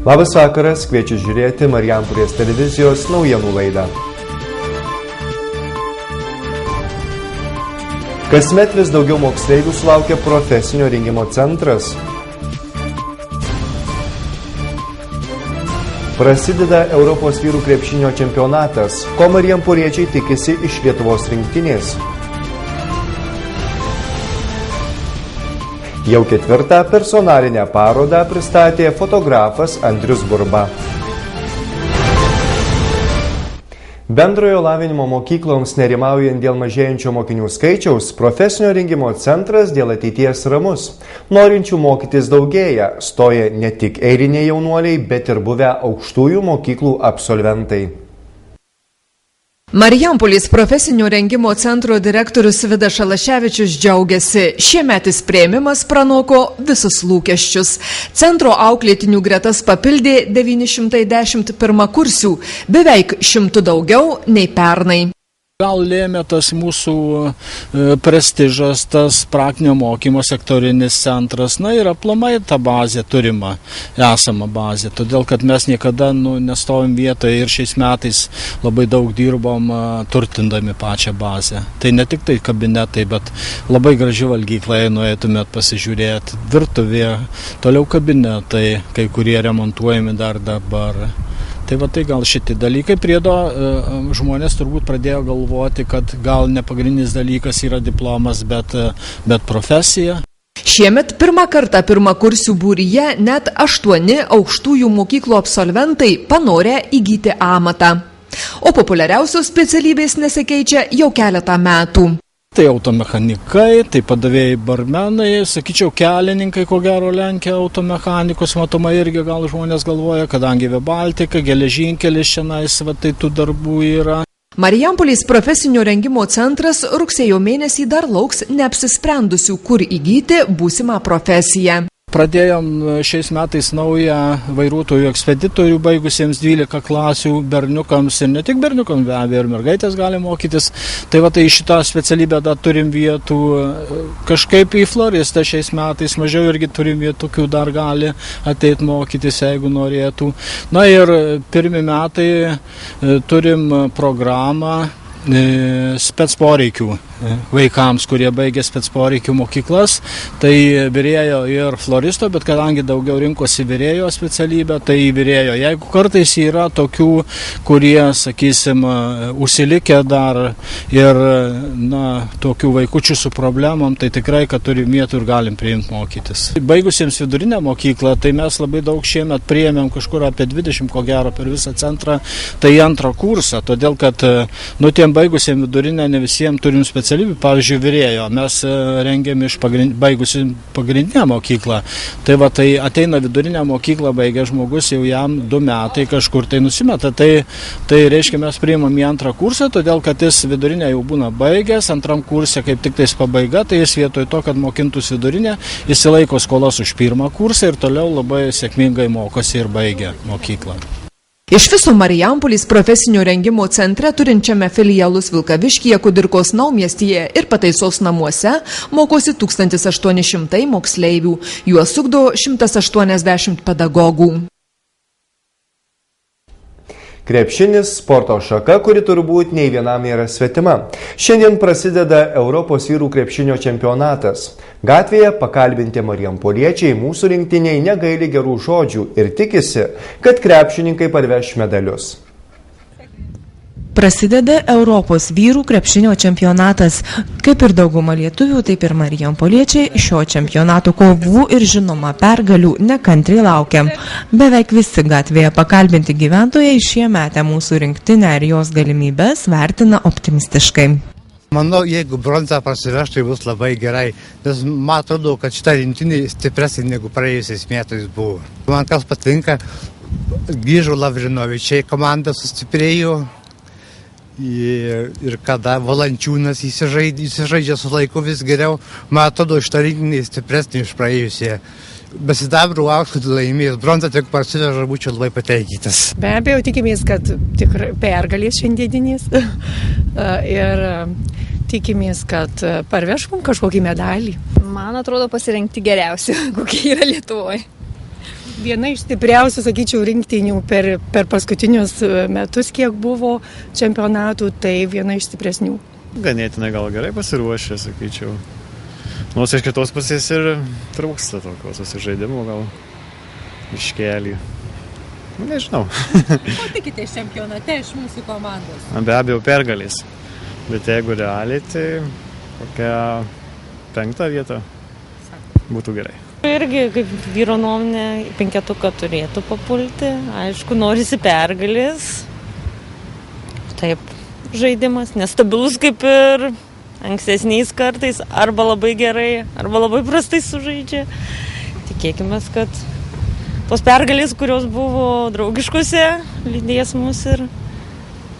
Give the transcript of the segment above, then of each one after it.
Labas vakaras, kviečiu žiūrėti Marijampolės televizijos naujienų laidą. Kasmet vis daugiau moksleivių sulaukia profesinio rengimo centras. Prasideda Europos vyrų krepšinio čempionatas. Ko marijampoliečiai tikisi iš Lietuvos rinktinės? Jau ketvirtą personalinę parodą pristatė fotografas Andrius Burba. Bendrojo lavinimo mokykloms nerimaujant dėl mažėjančio mokinių skaičiaus, profesinio rengimo centras dėl ateities ramus. Norinčių mokytis daugėja, stoja ne tik eiliniai jaunuoliai, bet ir buvę aukštųjų mokyklų absolventai. Marijampolės profesinio rengimo centro direktorius Vidas Šalaševičius džiaugiasi. Šiemetis priėmimas pranoko visus lūkesčius. Centro auklėtinių gretas papildė 910 pirmakursių, beveik 100 daugiau nei pernai. Gal lėmė tas mūsų prestižas, tas praktinio mokymo sektorinis centras, ir aplamai ta bazė turima, esama bazė, todėl kad mes niekada nestovim vietoje ir šiais metais labai daug dirbom turtindami pačią bazę. Tai ne tik tai kabinetai, bet labai graži valgykla, jei nueitumėt pasižiūrėti, virtuvė, toliau kabinetai, kai kurie remontuojami dar dabar. Tai gal šitie dalykai priedo žmonės turbūt pradėjo galvoti, kad gal ne pagrindinis dalykas yra diplomas, bet profesija. Šiemet pirmą kartą pirmakursių būryje net 8 aukštųjų mokyklų absolventai panorė įgyti amatą. O populiariausios specialybės nesikeičia jau keletą metų. Tai automechanikai, tai padavėjai barmenai, sakyčiau, kelininkai, ko gero lenkia automechanikus, matomai irgi gal žmonės galvoja, kadangi Baltika, geležinkelis šiandien, tai tų darbų yra. Marijampolės profesinio rengimo centras rugsėjo mėnesį dar lauks neapsisprendusių, kur įgyti būsimą profesiją. Pradėjom šiais metais naują vairuotojų ekspeditorių baigusiems 12 klasių berniukams ir ne tik berniukams, be abejo, ir mergaitės gali mokytis. Tai šitą specialybę dar turim vietų, kažkaip į floristą šiais metais, mažiau irgi turim vietų, tokių dar gali ateiti mokytis, jeigu norėtų. Ir pirmi metai turim programą specporeikių vaikams, kurie baigė specporeikių mokyklas, tai virėjo ir floristo, bet kadangi daugiau rinkosi virėjo specialybę, tai virėjo. Jeigu kartais yra tokių, kurie, sakysim, užsilikę dar ir tokių vaikučių su problemom, tai tikrai, kad turim vietų ir galim priimti mokytis. Baigusiems vidurinę mokyklą, tai mes labai daug šiemet priėmėm kažkur apie 20, ko gero, per visą centrą, tai antrą kursą, todėl kad tiem baigusiems vidurinę ne visiems turim specialybę. Pavyzdžiui, virėjo, mes rengiam iš baigusių pagrindinę mokyklą. Tai ateina vidurinę mokyklą, baigia žmogus, jau jam 2 metai kažkur tai nusimeta. Tai reiškia, mes priimam į antrą kursą, todėl kad jis vidurinę jau būna baigęs, antram kursė kaip tik tais pabaiga, tai jis vietoj to, kad mokintus vidurinę, išsilaiko skolas už pirmą kursą ir toliau labai sėkmingai mokosi ir baigia mokyklą. Iš viso Marijampolės profesinio rengimo centre turinčiame filialus Vilkaviškyje, Kudirkos naumiestyje ir Pataisos namuose mokosi 1800 moksleivių. Juos ugdo 180 pedagogų. Krepšinis – sporto šaka, kuri turbūt nei vienam nėra svetima. Šiandien prasideda Europos vyrų krepšinio čempionatas. Gatvėje pakalbinti marijampoliečiai mūsų rinktiniai negaili gerų žodžių ir tikisi, kad krepšininkai parveš medalius. Prasideda Europos vyrų krepšinio čempionatas. Kaip ir dauguma lietuvių, taip ir marijampoliečiai šio čempionato kovų ir žinoma pergalių nekantriai laukia. Beveik visi gatvėje pakalbinti gyventojai šiemetę mūsų rinktinę ir jos galimybės vertina optimistiškai. Manau, jeigu bronzą prasiveš, tai bus labai gerai, nes man atrodo, kad šita rinktinė stipresnė negu praėjusiais metais buvo. Man kas patinka, grįžo Lavrinovičiai, komanda sustiprėjo. Ir kada Valančiūnas įsižaidžia su laiku vis geriau, man atrodo, šitą rinkinį stipresnį iš praėjusie. Besidabrų aukštą laimės, bronzą tik parsiveža, būčiau labai patenkintas. Be abejo, tikimės, kad tikrai pergalės šiandieninis ir tikimės, kad parveš mums kažkokį medalį. Man atrodo pasirinkti geriausi, kokie yra Lietuvoje. Viena iš stipriausių, sakyčiau, rinktinių per paskutinius metus, kiek buvo čempionatų, tai viena iš stipresnių. Ganėtinai gal gerai pasiruošę, sakyčiau. Nors iš kitos pusės ir trūksta tokio susižaidimo gal iškelį. Nežinau. Ko tikitės čempionate iš mūsų komandos? Be abejo pergalės. Bet jeigu realiai, tai kokia 5. vieta būtų gerai. Irgi, kaip vyro nuomonė, 5 turėtų papulti. Aišku, norisi pergalės. Taip, žaidimas nestabilus kaip ir ankstesniais kartais. Arba labai gerai, arba labai prastai sužaidžia. Tikėkime, kad tos pergalės, kurios buvo draugiškose, lydės mus ir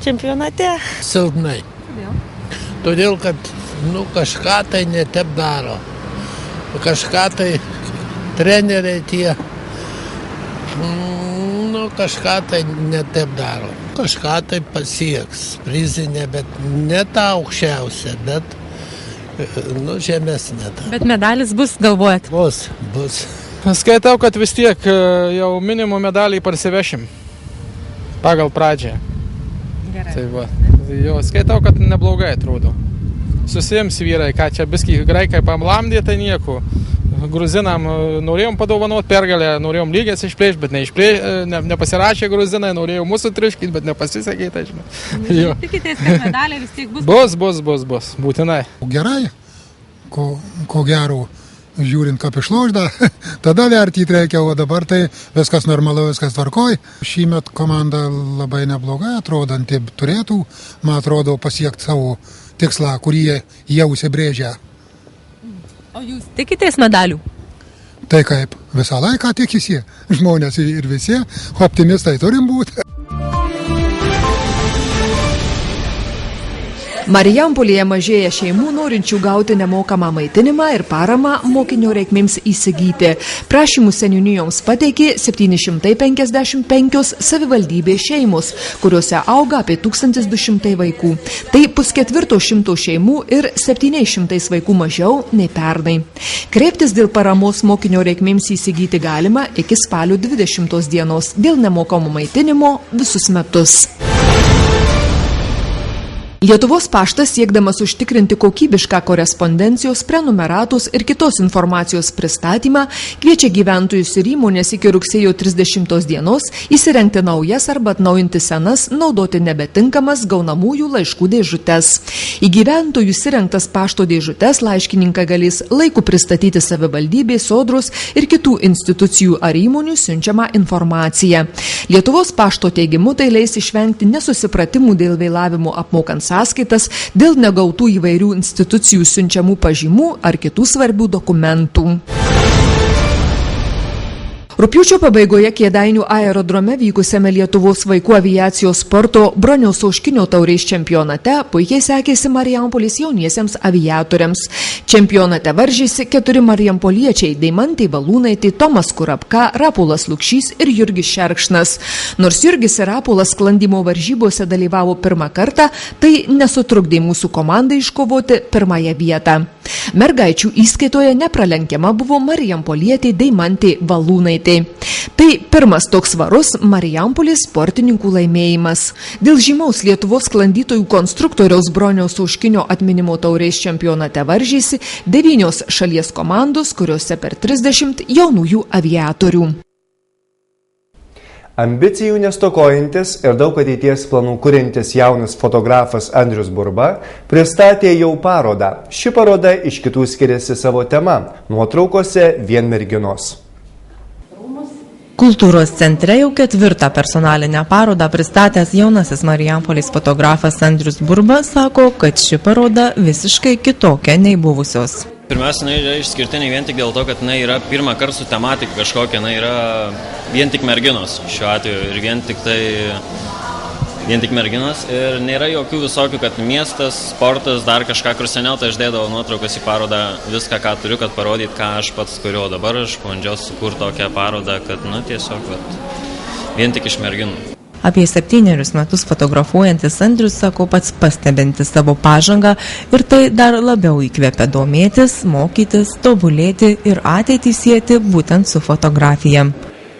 čempionate. Silpnai. Todėl, kad kažką tai netep daro. Kažką tai treneriai tie, kažką tai netep daro. Kažką tai pasieks prizinė, bet ne ta aukščiausia, bet žemesnė. Bet medalis bus, galvojat? Bus. Skaitau, kad vis tiek jau minimum medalį parsivešim pagal pradžią. Gerai. Tai va, skaitau, kad neblogai atrodo. Susiims vyrai, ką čia biskį graikai pamlamdė, tai nieko. Gruzinam norėjom padovanoti pergalę, norėjom lygės išplėšti, bet nepasirašė gruzinai, norėjom mūsų triškinti, bet nepasisekė, tai žinai. Tikitės, kad medaliai vis tiek bus? Bus, būtinai. Gerai, ko gero, žiūrint kaip išlošda, tada vertyti reikia, o dabar tai viskas normalu, viskas tvarkoj. Šįmet komanda labai neblogai atrodanti turėtų, man atrodo, pasiekti savo tikslą, kurį jau užsibrėžė. O jūs Tikitės medalių? Tai kaip, visą laiką tikisi žmonės ir visi optimistai turim būti. Marijampolėje mažėja šeimų norinčių gauti nemokamą maitinimą ir paramą mokinio reikmėms įsigyti. Prašymus seniūnijoms pateikė 755 savivaldybės šeimos, kuriuose auga apie 1200 vaikų. Tai 1/4 šeimų ir 700 vaikų mažiau nei pernai. Kreiptis dėl paramos mokinio reikmėms įsigyti galima iki spalio 20 dienos, dėl nemokamo maitinimo visus metus. Lietuvos paštas, siekdamas užtikrinti kokybišką korespondencijos, prenumeratos ir kitos informacijos pristatymą, kviečia gyventojus ir įmonės iki rugsėjo 30 dienos įsirengti naujas arba atnaujinti senas, naudoti nebetinkamas gaunamųjų laiškų dėžutes. Į gyventojų įsirengtas pašto dėžutes laiškininkai galės laiku pristatyti savivaldybės, sodros ir kitų institucijų ar įmonių siunčiamą informaciją. Lietuvos pašto teigimu tai leis išvengti nesusipratimų dėl vėlavimo apmokant sąskaitas, dėl negautų įvairių institucijų siunčiamų pažymų ar kitų svarbių dokumentų. Rugpjūčio pabaigoje Kėdainių aerodrome vykusiame Lietuvos vaikų aviacijos sporto Broniaus Auškinio taurės čempionate puikiai sekėsi Marijampolės jauniesiems aviatoriams. Čempionate varžėsi 4 marijampoliečiai – Deimantė Valūnaitė, Tomas Kurapka, Rapolas Lukšys ir Jurgis Šerkšnas. Nors Jurgis ir Rapolas sklandymo varžybose dalyvavo pirmą kartą, tai nesutrukdė mūsų komandai iškovoti pirmąją vietą. Mergaičių įskaitoje nepralenkiama buvo marijampolietė Deimantė Valūnaitė. Tai pirmas toks svarus Marijampolės sportininkų laimėjimas. Dėl žymaus Lietuvos sklandytojų konstruktoriaus Broniaus Auškinio atminimo taurės čempionate varžėsi 9 šalies komandos, kuriuose per 30 jaunųjų aviatorių. Ambicijų nestokojantis ir daug ateities planų kuriantis jaunas fotografas Andrius Burba pristatė jau parodą. Ši paroda iš kitų skiriasi savo tema – nuotraukose vien merginos. Kultūros centre jau 4 personalinę parodą pristatęs jaunasis Marijampolės fotografas Andrius Burba sako, kad ši paroda visiškai kitokia nei buvusios. Pirmiausia, jinai yra išskirtinė vien tik dėl to, kad jinai yra pirmą kartą su tematika kažkokia, jinai yra vien tik merginos šiuo atveju ir vien tik merginos ir nėra jokių visokių, kad miestas, sportas, dar kažką, kur seniau tai aš dėdavau nuotraukas į parodą, viską, ką turiu, kad parodyti, ką aš pats kuriu, dabar aš bandžiau sukurti tokią parodą, kad, tiesiog, vien tik iš merginų. Apie 7 metus fotografuojantis Andrius sako pats pastebinti savo pažangą ir tai dar labiau įkvepia domėtis, mokytis, tobulėti ir ateitį sieti būtent su fotografija.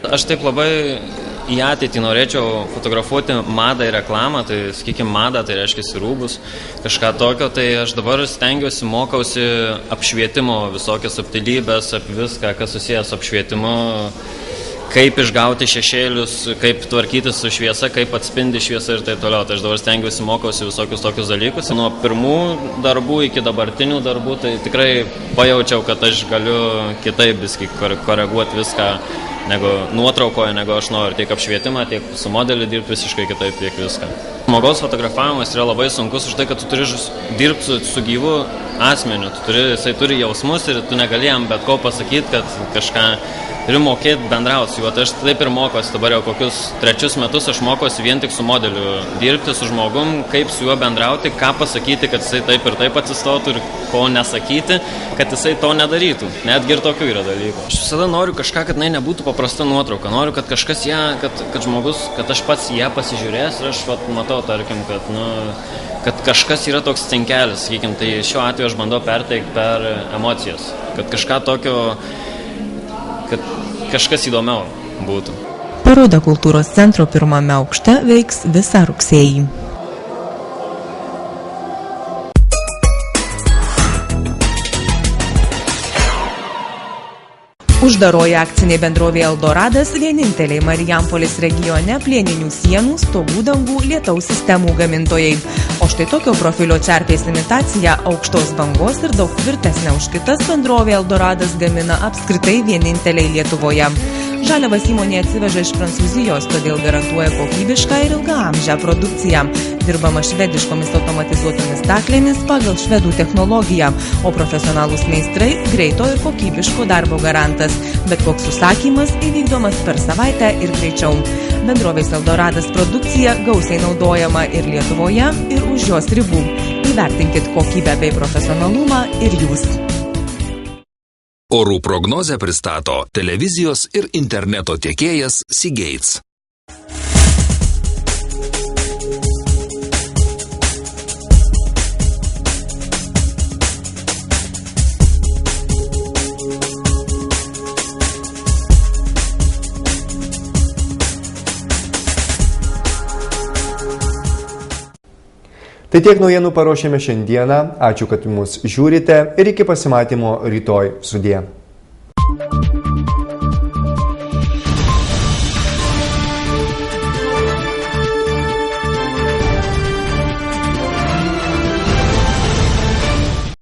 Aš taip labai į ateitį norėčiau fotografuoti madą ir reklamą, tai sakykime madą, tai reiškia rūbus, kažką tokio, tai aš dabar stengiuosi, mokausi apšvietimo, visokias subtilybės, apie viską, kas susijęs su apšvietimu, kaip išgauti šešėlius, kaip tvarkytis su šviesa, kaip atspindi šviesa ir taip toliau. Tai aš dabar stengiuosi, mokausi visokius tokius dalykus. Nuo pirmų darbų iki dabartinių darbų, tai tikrai pajaučiau, kad aš galiu kitaip viskį koreguoti viską negu nuotraukoje, negu aš noriu. Tiek apšvietimą, tiek su modeliu dirbti visiškai kitaip, tiek viską. Žmogaus fotografavimas yra labai sunkus už tai, kad tu turi dirbti su gyvu asmeniu. Jisai turi jausmus ir tu negali jam bet ko pasakyti, kad kažką turi mokėti bendrauti su juo. Tai aš taip ir mokosi, dabar jau kokius 3 metus aš mokosi vien tik su modeliu dirbti, su žmogum, kaip su juo bendrauti, ką pasakyti, kad jisai taip ir taip atsistotų ir ko nesakyti, kad jisai to nedarytų. Netgi ir tokių yra dalykų. Aš visada noriu kažką, kad nebūtų paprasta nuotrauka. Noriu, kad kažkas ją, kad žmogus, kad aš pats ją pasižiūrės ir aš matau, tarkim, kad kažkas yra toks cinkelis, sakykim, tai šiuo atveju aš bandau perteikti per emocijas, kad kažką tokio, kad kažkas įdomiau būtų. Paroda kultūros centro 1. aukšte veiks visą rugsėjį. Uždaroji akcinė bendrovė Eldoradas vieninteliai Marijampolės regione plieninių sienų, stogų dangų, lietaus sistemų gamintojai. O štai tokio profilio čerpės imitaciją aukštos bangos ir daug tvirtesnė už kitas bendrovė Eldoradas gamina apskritai vieninteliai Lietuvoje. Žaliavas įmonė atsiveža iš Prancūzijos, todėl garantuoja kokybišką ir ilgaamžę produkciją. Dirbama švediškomis automatizuotomis staklėmis pagal švedų technologiją, o profesionalūs meistrai greito ir kokybiško darbo garantas. Bet koks užsakymas įvykdomas per savaitę ir greičiau. Bendrovės Eldoradas produkcija gausiai naudojama ir Lietuvoje, ir už jos ribų. Įvertinkit kokybę bei profesionalumą ir jūs. Orų prognozę pristato televizijos ir interneto tiekėjas Seagates. Tai tiek naujienų paruošėme šiandieną. Ačiū, kad mus žiūrite ir iki pasimatymo rytoj. Sudie.